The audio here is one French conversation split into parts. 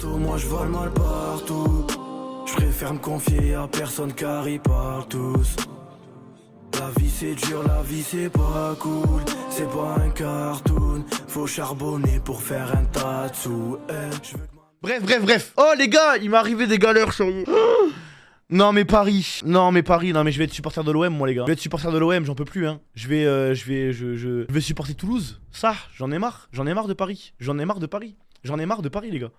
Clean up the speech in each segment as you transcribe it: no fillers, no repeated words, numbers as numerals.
Moi je vois le mal partout. Je préfère me confier à personne car ils parlent tous. La vie c'est dur, la vie c'est pas cool. C'est pas un cartoon. Faut charbonner pour faire un tas de sous. Bref. Oh les gars, il m'est arrivé des galères sur... Non mais Paris, non mais je vais être supporter de l'OM moi les gars. Je vais être supporter de l'OM, j'en peux plus hein. Je vais supporter Toulouse. Ça, j'en ai marre de Paris. J'en ai marre de Paris les gars.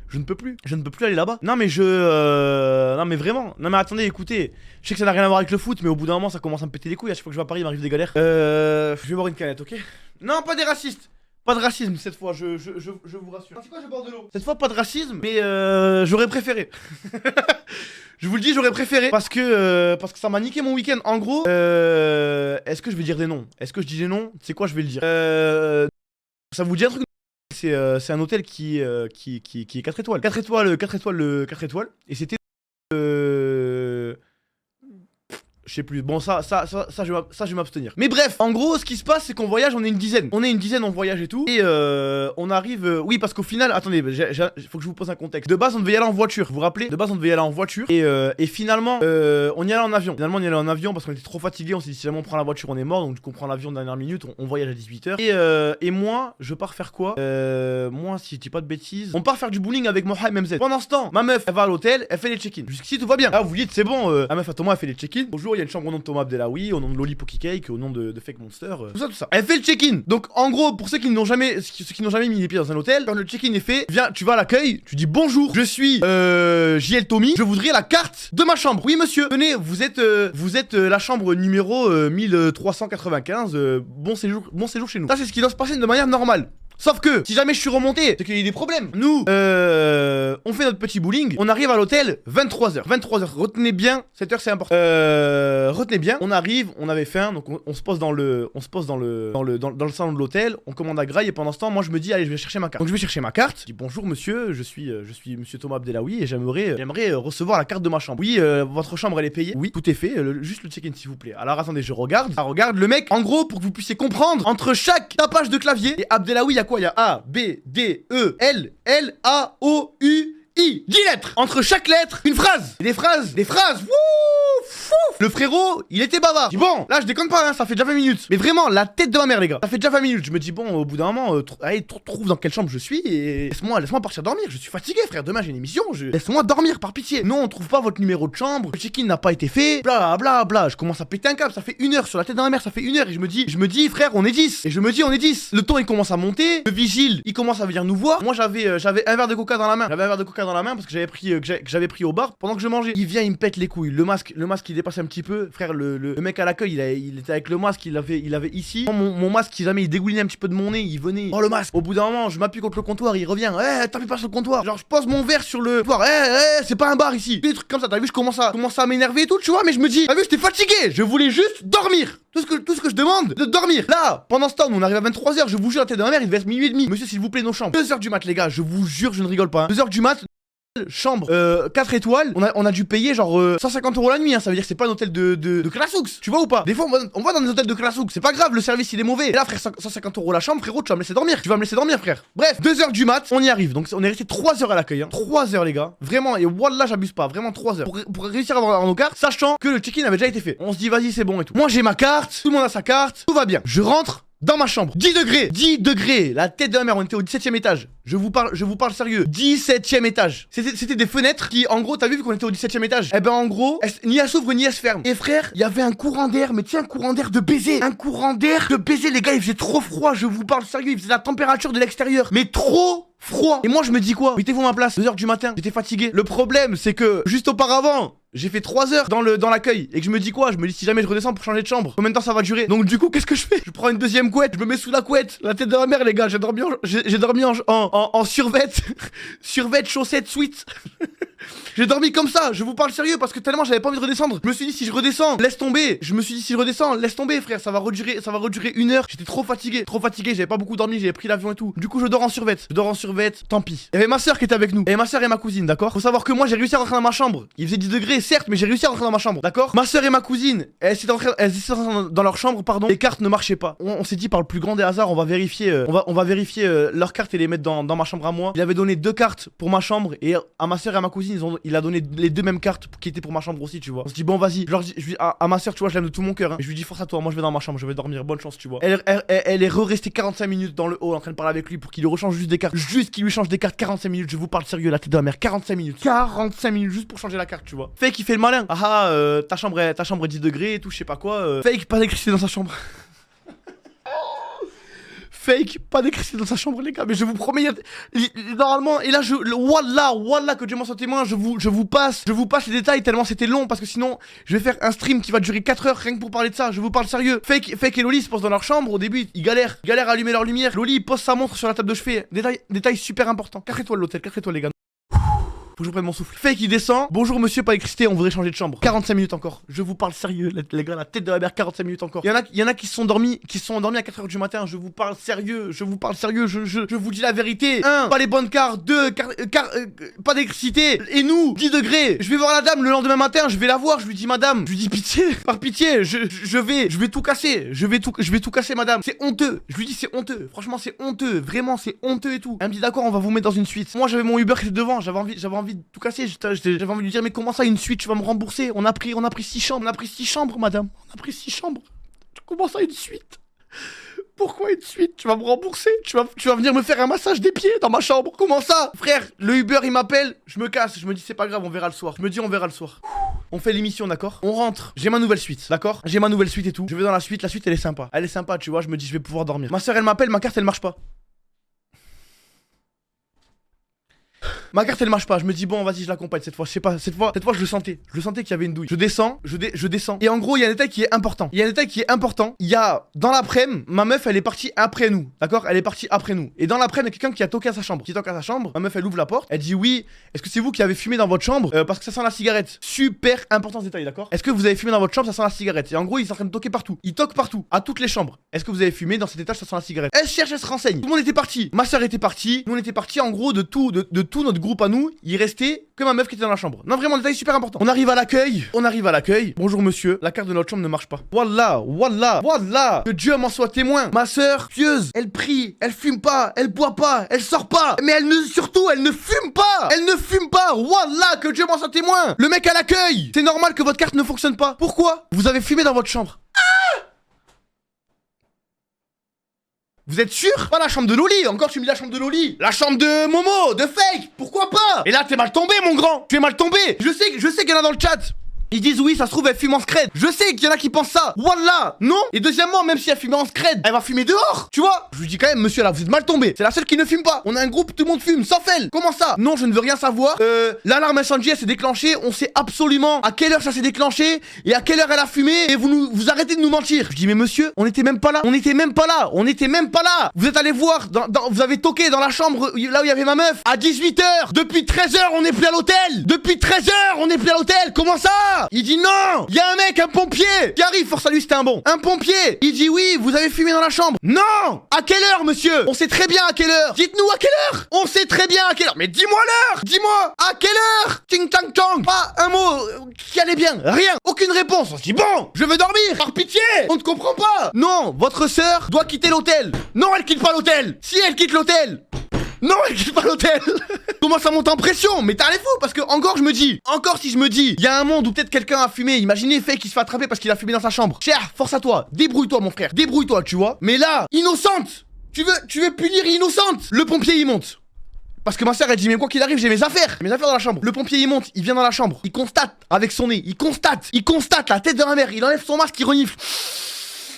Je ne peux plus aller là-bas. Non mais non mais vraiment. Non mais attendez, écoutez. Je sais que ça n'a rien à voir avec le foot, mais au bout d'un moment ça commence à me péter les couilles. À chaque fois que je vais à Paris, il m'arrive des galères. Je vais boire une canette, ok? Non, pas des racistes. Pas de racisme cette fois, je vous rassure. C'est quoi, je bois de l'eau? Cette fois pas de racisme, mais j'aurais préféré. Je vous le dis, j'aurais préféré parce que ça m'a niqué mon week-end. En gros, est-ce que je vais dire des noms? Est-ce que je dis des noms? C'est quoi, je vais le dire. Ça vous dit un truc? C'est un hôtel qui est 4 étoiles. 4 étoiles. Et c'était... je sais plus, bon ça je vais m'abstenir. Mais bref, en gros ce qui se passe c'est qu'on voyage, on est une dizaine. On voyage et tout. Et on arrive, oui parce qu'au final, attendez, faut que je vous pose un contexte. De base on devait y aller en voiture, vous vous rappelez? De base on devait y aller en voiture. Et finalement on y allait en avion. Finalement on y allait en avion parce qu'on était trop fatigués. On s'est dit si jamais on prend la voiture on est mort. Donc du coup on prend l'avion de dernière minute, on voyage à 18h. Et moi je pars faire quoi? Moi si je dis pas de bêtises, on part faire du bowling avec Mohamed MZ. Pendant ce temps ma meuf elle va à l'hôtel, elle fait les check-in. Jusqu'ici tout va bien. Ah vous dites c'est bon, la meuf à Thomas elle fait les check-in. Bonjour, il y a une chambre au nom de Thomas Abdelawi, au nom de Loli Poki Cake, au nom de Fake Monster, tout ça. Elle fait le check-in. Donc en gros, pour ceux qui n'ont jamais mis les pieds dans un hôtel, quand le check-in est fait, viens, tu vas à l'accueil, tu dis bonjour, je suis JL Tommy, je voudrais la carte de ma chambre. Oui monsieur, venez, vous êtes la chambre numéro 1395, bon séjour chez nous. Ça c'est ce qui doit se passer de manière normale. Sauf que, si jamais je suis remonté, c'est qu'il y a des problèmes. Nous, on fait notre petit bowling, on arrive à l'hôtel 23h. 23h, retenez bien, cette heure c'est important. Retenez bien, on arrive, on avait faim, donc on se pose dans le salon de l'hôtel, on commande à graille et pendant ce temps, moi je me dis, allez, je vais chercher ma carte. Donc je vais chercher ma carte, je dis bonjour monsieur, je suis monsieur Thomas Abdelawi et j'aimerais recevoir la carte de ma chambre. Oui, votre chambre elle est payée. Oui, tout est fait, juste le check-in s'il vous plaît. Alors attendez, je regarde, le mec, en gros, pour que vous puissiez comprendre, entre chaque tapage de clavier et Abdelawi, il y a quoi? Il y a A, B, D, E, L, L, A, O, U, I. 10 lettres. Entre chaque lettre, une phrase. Des phrases. Wouh, fou. Le frérot, il était bavard. Je dis bon, là je déconne pas, hein, ça fait déjà 20 minutes. Mais vraiment, la tête de ma mère, les gars. Ça fait déjà 20 minutes. Je me dis bon, au bout d'un moment, allez, trouve dans quelle chambre je suis et laisse-moi partir dormir. Je suis fatigué, frère. Demain j'ai une émission. Laisse-moi dormir, par pitié. Non, on trouve pas votre numéro de chambre. Le check-in n'a pas été fait. Bla bla bla. Je commence à péter un câble. Ça fait 1 heure sur la tête de ma mère. Ça fait 1 heure et je me dis, frère, on est 10. Et je me dis, on est 10. Le ton il commence à monter. Le vigile, il commence à venir nous voir. Moi j'avais un verre de coca dans la main. Parce que j'avais pris au bar pendant que je mangeais. Il vient, il me pète les couilles. Le masque il dépasse un petit peu. Frère, le mec à l'accueil, il était avec le masque, il avait ici. Mon masque, si jamais il dégoulinait un petit peu de mon nez, il venait. Oh le masque. Au bout d'un moment, je m'appuie contre le comptoir, il revient. T'appuies pas sur le comptoir. Genre, je pose mon verre sur le comptoir. C'est pas un bar ici. Des trucs comme ça, t'as vu, je commence à m'énerver et tout, tu vois, mais je me dis, t'as vu, j'étais fatigué. Je voulais juste dormir. Tout ce que je demande, de dormir. Là, pendant ce temps, on arrive à 23h, je vous jure, la tête de ma mère, il devait être minuit et demi. Monsieur, s'il vous plaît, nos chambres. 2h du mat, les gars, je vous jure, je ne rigole pas. 2h du mat. Chambre 4 étoiles, on a dû payer genre 150 € la nuit, hein, ça veut dire que c'est pas un hôtel de Classux, tu vois ou pas? Des fois on va dans des hôtels de Classux, c'est pas grave, le service il est mauvais. Et là frère, 150 € la chambre, frérot, tu vas me laisser dormir, frère. Bref, 2h du mat, on y arrive, donc on est resté 3 heures à l'accueil, hein. 3 heures les gars, vraiment, et wallah j'abuse pas, vraiment 3 heures pour réussir à avoir nos cartes, sachant que le check-in avait déjà été fait. On se dit vas-y c'est bon et tout. Moi j'ai ma carte, tout le monde a sa carte, tout va bien. Je rentre dans ma chambre, 10 degrés, la tête de ma mère, on était au 17ème étage. Je vous parle sérieux, 17ème étage. C'était des fenêtres qui, en gros, t'as vu qu'on était au 17ème étage? Eh ben, en gros, ni elles s'ouvrent ni elles se ferment. Et frère, il y avait un courant d'air, mais tiens, un courant d'air de baiser. Les gars, il faisait trop froid, je vous parle sérieux, il faisait la température de l'extérieur. Mais trop froid. Et moi, je me dis quoi? Mettez-vous ma place, 2h du matin, j'étais fatigué. Le problème, c'est que, juste auparavant, j'ai fait 3 heures dans l'accueil et que je me dis quoi? Je me dis si jamais je redescends pour changer de chambre, combien de temps ça va durer? Donc du coup qu'est-ce que je fais? Je prends une deuxième couette, je me mets sous la couette, la tête de ma mère les gars, j'ai dormi en survêt, survêt, chaussettes, sweat. J'ai dormi comme ça, je vous parle sérieux parce que tellement j'avais pas envie de redescendre. Je me suis dit si je redescends, laisse tomber. Je me suis dit si je redescends, laisse tomber frère, ça va redurer 1 heure. J'étais trop fatigué, j'avais pas beaucoup dormi, j'avais pris l'avion et tout. Du coup je dors en survêt, tant pis. Il y avait ma soeur qui était avec nous, et ma soeur et ma cousine, d'accord. Faut savoir que moi j'ai réussi à rentrer dans ma chambre. Il faisait 10 degrés certes, mais j'ai réussi à rentrer dans ma chambre, d'accord. Ma soeur et ma cousine, elles étaient dans leur chambre, pardon. Les cartes ne marchaient pas. On s'est dit par le plus grand des hasards, on va vérifier, leurs cartes et les mettre dans ma chambre à moi. Il avait donné 2 cartes pour ma chambre et à ma soeur et à ma cousine, il a donné les 2 mêmes cartes qui étaient pour ma chambre aussi, tu vois. On se dit bon vas-y, je lui à ma soeur, tu vois, je l'aime de tout mon cœur, hein. Je lui dis force à toi, moi je vais dans ma chambre, je vais dormir, bonne chance, tu vois. Elle est restée 45 minutes dans le hall en train de parler avec lui pour qu'il lui rechange juste des cartes, juste qu'il lui change des cartes 45 minutes, je vous parle sérieux, la tête de la mère, 45 minutes juste pour changer la carte, tu vois. Fake il fait le malin. Ta chambre est 10 degrés et tout, je sais pas quoi. Fake pas d'électricité dans sa chambre. Fake, pas d'électricité dans sa chambre les gars, mais je vous promets, normalement, et là wallah que Dieu m'en soit témoin, je vous passe les détails tellement c'était long, parce que sinon, je vais faire un stream qui va durer 4 heures rien que pour parler de ça, je vous parle sérieux. Fake et Loli se posent dans leur chambre, au début, ils galèrent à allumer leur lumière, Loli il pose sa montre sur la table de chevet, détail super important, 4 étoiles l'hôtel, 4 étoiles les gars. Faut que je prenne mon souffle. Fake il descend. Bonjour monsieur, pas d'électricité, on voudrait changer de chambre. 45 minutes encore. Je vous parle sérieux, les gars, la tête de la mer, 45 minutes encore. Il y en a qui se sont endormis à 4h du matin. Je vous parle sérieux, je vous dis la vérité. 1. Pas les bonnes cartes. 2. Pas d'électricité. Et nous, 10 degrés. Je vais voir la dame le lendemain matin, je vais la voir, je lui dis madame, je lui dis pitié, par pitié, je vais tout casser. Je vais tout casser madame. C'est honteux. Je lui dis c'est honteux. Franchement c'est honteux. Vraiment c'est honteux et tout. Elle me dit d'accord, on va vous mettre dans une suite. Moi j'avais mon Uber qui était devant, j'avais envie de tout casser, j'avais envie de lui dire mais comment ça une suite, tu vas me rembourser, on a pris 6 chambres madame, on a pris 6 chambres, comment ça une suite, pourquoi une suite, tu vas me rembourser, tu vas venir me faire un massage des pieds dans ma chambre, comment ça frère, le Uber il m'appelle, je me casse, je me dis c'est pas grave, on verra le soir, on fait l'émission d'accord, on rentre, j'ai ma nouvelle suite, d'accord, j'ai ma nouvelle suite et tout, je vais dans la suite elle est sympa, tu vois, je me dis je vais pouvoir dormir, ma soeur elle m'appelle, ma carte elle marche pas. Ma carte elle marche pas, je me dis bon vas-y je l'accompagne cette fois, je sais pas, cette fois je le sentais qu'il y avait une douille. Je descends. Et en gros il y a un détail qui est important. Il y a dans l'après-midi, ma meuf elle est partie après nous, d'accord. Elle est partie après nous. Et dans l'après-midi il y a quelqu'un qui a toqué à sa chambre. Ma meuf elle ouvre la porte, elle dit oui, est-ce que c'est vous qui avez fumé dans votre chambre parce que ça sent la cigarette. Super important ce détail, d'accord. Est-ce que vous avez fumé dans votre chambre, ça sent la cigarette. Et en gros ils sont en train de toquer partout. Ils toquent partout, à toutes les chambres. Est-ce que vous avez fumé dans cet étage, ça sent la cigarette. Elle cherche, elle se renseigne. Tout le monde était parti. Ma soeur était partie. Nous on était partis en gros de tout notre groupe à nous. Il restait que ma meuf qui était dans la chambre. Non vraiment détail super important. On arrive à l'accueil. Bonjour monsieur, la carte de notre chambre ne marche pas. Wallah. Que Dieu m'en soit témoin. Ma soeur, pieuse, elle prie, elle fume pas, elle boit pas, elle sort pas. Mais elle ne fume pas. Wallah, que Dieu m'en soit témoin. Le mec à l'accueil. C'est normal que votre carte ne fonctionne pas. Pourquoi? Vous avez fumé dans votre chambre. Vous êtes sûr? Pas la chambre de Loli, encore tu me dis la chambre de Loli. La chambre de Momo, de Fake, pourquoi pas? Et là t'es mal tombé mon grand, tu es mal tombé. Je sais qu'il y en a dans le chat. Ils disent oui, ça se trouve elle fume en scred. Je sais qu'il y en a qui pensent ça. Wallah, non. Et deuxièmement, même si elle fume en scred, elle va fumer dehors. Tu vois? Je lui dis quand même, monsieur là, vous êtes mal tombé. C'est la seule qui ne fume pas. On a un groupe, tout le monde fume, sans fel. Comment ça? Non, je ne veux rien savoir. L'alarme incendie elle s'est déclenchée. On sait absolument à quelle heure ça s'est déclenché et à quelle heure elle a fumé. Et vous arrêtez de nous mentir. Je dis mais monsieur, on était même pas là. Vous êtes allé voir, vous avez toqué dans la chambre là où il y avait ma meuf à 18h. Depuis 13h, on n'est plus à l'hôtel. Comment ça? Il dit non. Il y a un mec, un pompier qui arrive, force à lui c'était un bon. Un pompier. Il dit oui, vous avez fumé dans la chambre. Non. À quelle heure monsieur? On sait très bien à quelle heure. Dites-nous à quelle heure. On sait très bien à quelle heure. Mais dis-moi l'heure. Dis-moi à quelle heure. Ting tang tang. Pas un mot qui allait bien. Rien. Aucune réponse. On se dit bon, je veux dormir. Par pitié. On ne comprend pas. Non, votre sœur doit quitter l'hôtel. Non, elle quitte pas l'hôtel. Si elle quitte l'hôtel. Non, elle quitte pas l'hôtel. Comment ça monte en pression? Mais t'as les fous parce que encore si je me dis, il y a un monde où peut-être quelqu'un a fumé. Imaginez Fake qui se fait attraper parce qu'il a fumé dans sa chambre. Cher, force à toi, débrouille-toi mon frère, débrouille-toi, tu vois. Mais là, innocente. Tu veux punir innocente. Le pompier il monte. Parce que ma soeur elle dit mais quoi qu'il arrive j'ai mes affaires dans la chambre. Le pompier il monte, il vient dans la chambre, il constate avec son nez, il constate la tête de ma mère, il enlève son masque, il renifle.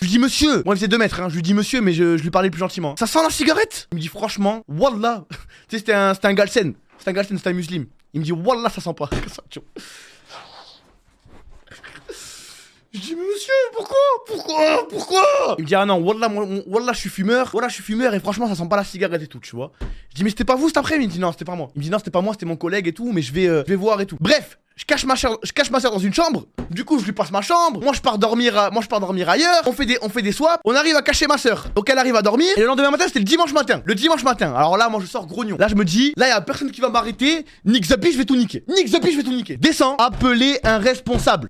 Je lui dis monsieur, moi il faisait 2 mètres, hein. Je lui dis monsieur, mais je lui parlais plus gentiment. Ça sent la cigarette? Il me dit franchement, wallah. Tu sais, c'était un galsen. C'était un musulman. Il me dit wallah, ça sent pas. Je dis, mais monsieur, pourquoi? Il me dit, ah non, wallah, je suis fumeur, et franchement, ça sent pas la cigarette et tout, tu vois. Je dis, mais c'était pas vous cet après-midi? Il me dit, non, c'était pas moi. Il me dit, non, c'était pas moi, c'était mon collègue et tout, mais je vais voir et tout. Bref. Je cache ma soeur dans une chambre. Du coup, je lui passe ma chambre. Moi, je pars dormir ailleurs. On fait des swaps. On arrive à cacher ma soeur. Donc, elle arrive à dormir. Et le lendemain matin, c'était le dimanche matin. Alors là, moi, je sors grognon. Là, je me dis, là, y a personne qui va m'arrêter. Nick Zapi, je vais tout niquer. Descends. Appelez un responsable.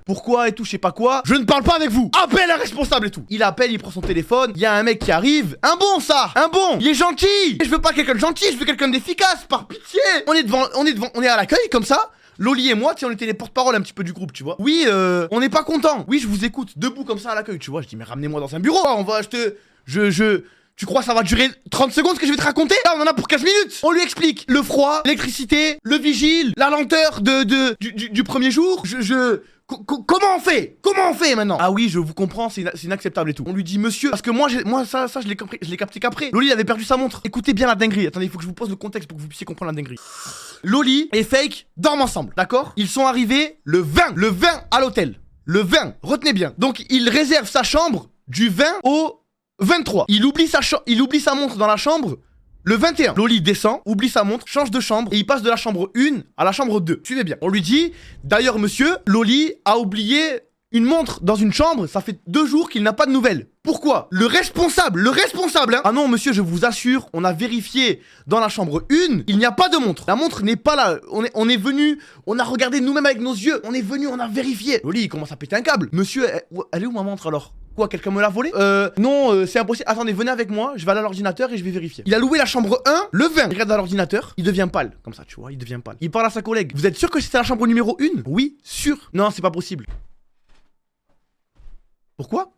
Pourquoi et tout, je sais pas quoi. Je ne parle pas avec vous. Appelle un responsable et tout. Il appelle, il prend son téléphone. Il y a un mec qui arrive. Un bon. Il est gentil. Je veux pas quelqu'un de gentil. Je veux quelqu'un d'efficace. Par pitié. On est à l'accueil comme ça. Loli et moi, on était les porte-parole un petit peu du groupe, tu vois. Oui, on n'est pas content. Oui, je vous écoute, debout comme ça à l'accueil, tu vois. Je dis, mais ramenez-moi dans un bureau. Tu crois que ça va durer 30 secondes ce que je vais te raconter? Là, on en a pour 15 minutes. On lui explique le froid, l'électricité, le vigile, la lenteur du premier jour. Comment on fait maintenant? Ah oui, je vous comprends, c'est inacceptable et tout. On lui dit, monsieur, parce que moi ça je l'ai capté qu'après. Loli avait perdu sa montre. Écoutez bien la dinguerie. Attendez, il faut que je vous pose le contexte pour que vous puissiez comprendre la dinguerie. Loli et Fake dorment ensemble, d'accord? Ils sont arrivés le 20 à l'hôtel. Le 20, retenez bien. Donc il réserve sa chambre du 20 au 23. Il oublie sa montre dans la chambre le 21. Loli descend, oublie sa montre, change de chambre et il passe de la chambre 1 à la chambre 2. Suivez bien. On lui dit, d'ailleurs monsieur, Loli a oublié une montre dans une chambre, ça fait 2 jours qu'il n'a pas de nouvelles. Pourquoi? Le responsable, hein. Ah non monsieur, je vous assure, on a vérifié dans la chambre 1, il n'y a pas de montre. La montre n'est pas là. On est venu, on a regardé nous-mêmes avec nos yeux, on est venu, on a vérifié. Loli, il commence à péter un câble. Monsieur, elle est où ma montre alors? Quoi, quelqu'un me l'a volé? Non, c'est impossible. Attendez, venez avec moi, je vais aller à l'ordinateur et je vais vérifier. Il a loué la chambre 1, le 20. Il regarde à l'ordinateur, il devient pâle, comme ça, tu vois, il devient pâle. Il parle à sa collègue. Vous êtes sûr que c'était la chambre numéro 1? Oui, sûr. Non, c'est pas possible. Pourquoi?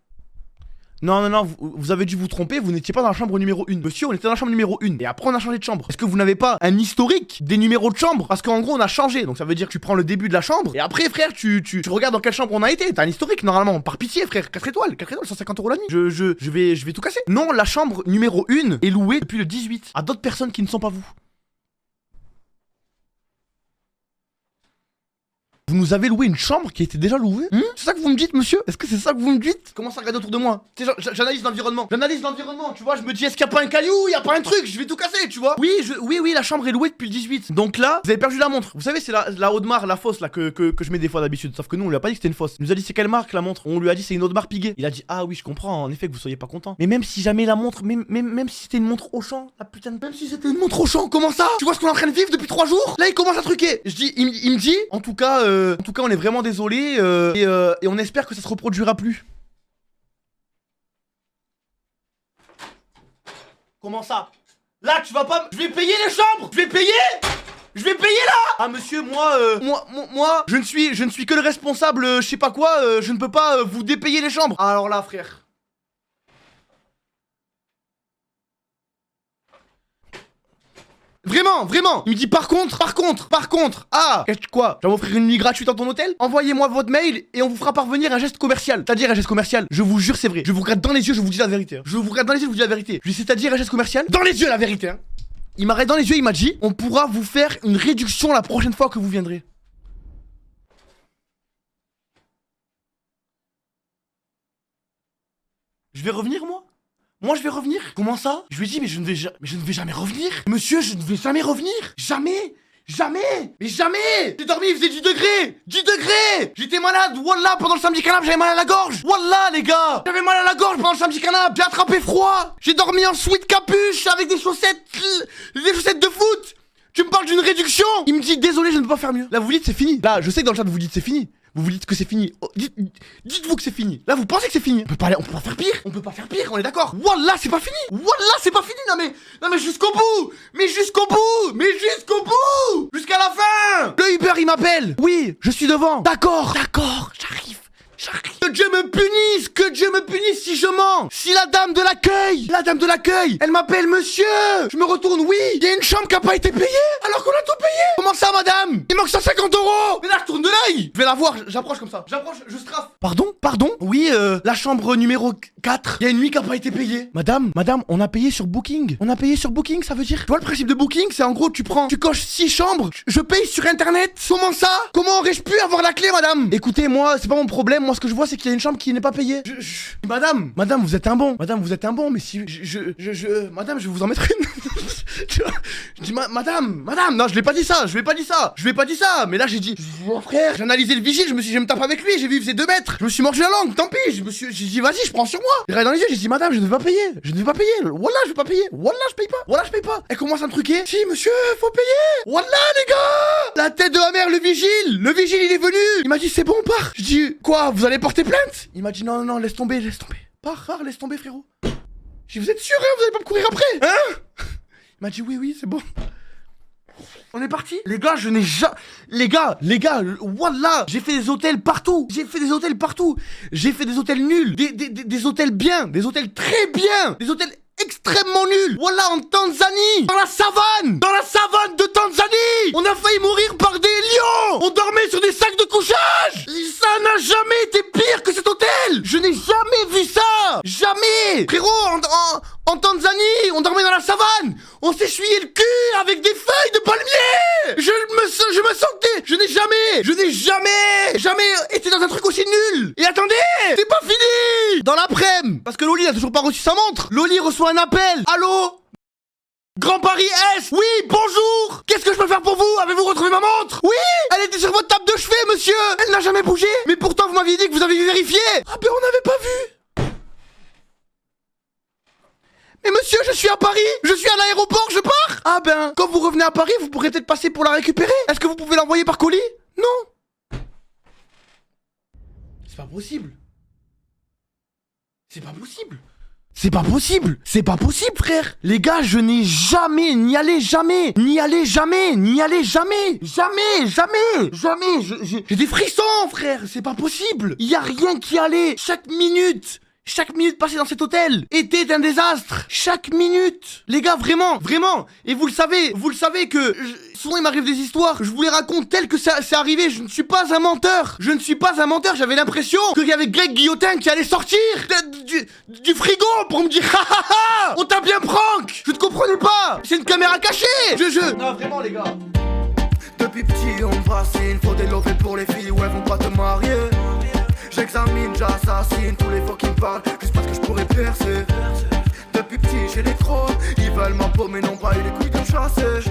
Non, vous avez dû vous tromper, vous n'étiez pas dans la chambre numéro 1. Monsieur, on était dans la chambre numéro 1. Et après, on a changé de chambre. Est-ce que vous n'avez pas un historique des numéros de chambre? Parce qu'en gros, on a changé. Donc ça veut dire que tu prends le début de la chambre. Et après, frère, tu regardes dans quelle chambre on a été. T'as un historique, normalement. Par pitié, frère. 4 étoiles, 150 € la nuit. Je vais tout casser. Non, la chambre numéro 1 est louée depuis le 18 à d'autres personnes qui ne sont pas vous. Vous nous avez loué une chambre qui était déjà louée? C'est ça que vous me dites, monsieur? Est-ce que c'est ça que vous me dites? Commence à regarder autour de moi. Tu sais, j'analyse l'environnement. Tu vois, je me dis, est-ce qu'il n'y a pas un caillou? Il n'y a pas un truc, je vais tout casser, tu vois. Oui, la chambre est louée depuis le 18. Donc là, vous avez perdu la montre. Vous savez, c'est la Audemars, la fausse là que je mets des fois d'habitude. Sauf que nous, on lui a pas dit que c'était une fausse. Il nous a dit, c'est quelle marque la montre? On lui a dit, c'est une Audemars Piguet. Il a dit, ah oui, je comprends, en effet, que vous soyez pas content. Mais même si jamais la montre, même si c'était une montre Auchan, la putain de. Même si c'était une montre Auchan, comment ça? Tu vois ce qu'on est en train de vivre depuis 3 jours? Là, il commence à truquer. Il me dit, en tout cas, on est vraiment désolé et on espère que ça se reproduira plus. Comment ça? Là tu vas pas... Je vais payer les chambres. Je vais payer là. Ah monsieur, moi je ne suis que le responsable je sais pas quoi, je ne peux pas vous dépayer les chambres. Alors là frère, Vraiment. Il me dit par contre. Ah, quoi? Je vais m'offrir une nuit gratuite dans ton hôtel? Envoyez-moi votre mail et on vous fera parvenir un geste commercial. C'est-à-dire un geste commercial. Je vous jure, c'est vrai. Je vous regarde dans les yeux, je vous dis la vérité. Je lui dis, c'est-à-dire un geste commercial? Dans les yeux, la vérité. Hein. Il m'a regardé dans les yeux, il m'a dit, on pourra vous faire une réduction la prochaine fois que vous viendrez. Je vais revenir, moi? Moi je vais revenir? Comment ça? Je lui ai dit mais je ne vais jamais revenir. Monsieur, je ne vais jamais revenir. Jamais. J'ai dormi, il faisait 10 degrés. J'étais malade, wallah, pendant le samedi canap, j'avais mal à la gorge. Wallah les gars, j'avais mal à la gorge pendant le samedi canap. J'ai attrapé froid. J'ai dormi en sweat capuche avec des chaussettes de foot. Tu me parles d'une réduction? Il me dit désolé, je ne peux pas faire mieux. Là vous dites c'est fini. Là je sais que dans le chat vous dites c'est fini. Vous dites que c'est fini. Oh, dites-vous que c'est fini. Là, vous pensez que c'est fini. On peut pas faire pire. On est d'accord. Wallah, c'est pas fini. Non mais jusqu'au bout. Jusqu'à la fin. Le Uber, il m'appelle. Oui, je suis devant. D'accord. Que Dieu me punisse, que Dieu me punisse si je mens. Si la dame de l'accueil, elle m'appelle monsieur. Je me retourne, oui, il y a une chambre qui a pas été payée alors qu'on a tout payé. Comment ça, madame? Il manque 150 €. Mais là, je tourne de l'œil. Je vais la voir, j'approche comme ça. J'approche, je strafe. Pardon? Oui, la chambre numéro 4. Il y a une nuit qui a pas été payée. Madame, on a payé sur Booking. Ça veut dire. Tu vois le principe de Booking, c'est en gros, tu coches 6 chambres, je paye sur internet. Comment ça? Comment aurais-je pu avoir la clé, madame? Écoutez, moi, c'est pas mon problème. Moi, ce que je vois, c'est qu'il y a une chambre qui n'est pas payée. Madame, vous êtes un bon. Mais si madame, je vais vous en mettre une. Tu vois, je dis, madame, non, je lui ai pas dit ça. Mais là, j'ai dit, mon frère, j'ai analysé le vigile, je me tape avec lui, j'ai vu, il faisait 2 mètres. Je me suis mordu la langue, tant pis. J'ai dit, vas-y, je prends sur moi. J'ai regardé dans les yeux, j'ai dit, madame, je ne vais pas payer. Wallah, je vais pas payer. Wallah, je paye pas. Elle commence à me truquer. Si, monsieur, faut payer. Wallah, les gars. La tête de ma mère, le vigile, il est venu. Il m'a dit, c'est bon, pars. Je dis, quoi, vous allez porter plainte? Il m'a dit, non, laisse tomber. Pars, laisse tomber, frérot. Je dis, vous êtes sûr, hein, vous allez pas me courir après, hein? Il m'a dit, oui, c'est bon. On est parti. Les gars, je n'ai jamais... Les gars, wallah, j'ai fait des hôtels partout. J'ai fait des hôtels nuls, des hôtels bien, des hôtels très bien, des hôtels extrêmement nuls. Wallah, en Tanzanie, dans la savane de Tanzanie. On a failli mourir par des lions. On dormait sur des sacs de couchage. Ça n'a jamais été pire que cet hôtel. Je n'ai jamais vu ça. Jamais. Frérot, en Tanzanie, on dormait dans la savane. On s'essuyait le cul avec des feuilles de palmier. Je me sentais... Je n'ai jamais été dans un truc aussi nul. Et attendez, c'est pas fini. Dans l'après-midi, parce que Loli a toujours pas reçu sa montre. Loli reçoit un appel. Allô? Grand Paris Est. Oui, bonjour. Qu'est-ce que je peux faire pour vous? Avez-vous retrouvé ma montre? Oui, elle était sur votre table de chevet, monsieur. Elle n'a jamais bougé. Mais pourtant, vous m'aviez dit que vous avez vérifié. Ah ben, on n'avait pas vu. Mais monsieur, je suis à Paris. Je suis à l'aéroport, je pars. Ah ben, quand vous revenez à Paris, vous pourrez peut-être passer pour la récupérer. Est-ce que vous pouvez l'envoyer par colis? Non. C'est pas possible. C'est pas possible, frère. Les gars, je n'ai n'y allez jamais. J'ai des frissons, frère. C'est pas possible. Y a rien qui allait. Chaque minute passée dans cet hôtel était un désastre. Chaque minute. Les gars, vraiment. Et vous le savez que souvent il m'arrive des histoires, je vous les raconte telles que c'est arrivé. Je ne suis pas un menteur. J'avais l'impression qu'il y avait Greg Guillotin qui allait sortir du frigo pour me dire on t'a bien prank. Je ne comprenais pas. C'est une caméra cachée. Non, vraiment, les gars. Depuis petit on me fascine, faut des lovés pour les filles, ouais vont pas te marier. J'examine, j'assassine tous les faux qui me parlent, juste parce que je pourrais percer. Depuis petit j'ai les crocs, ils veulent ma peau mais n'ont pas eu les couilles de me chasser.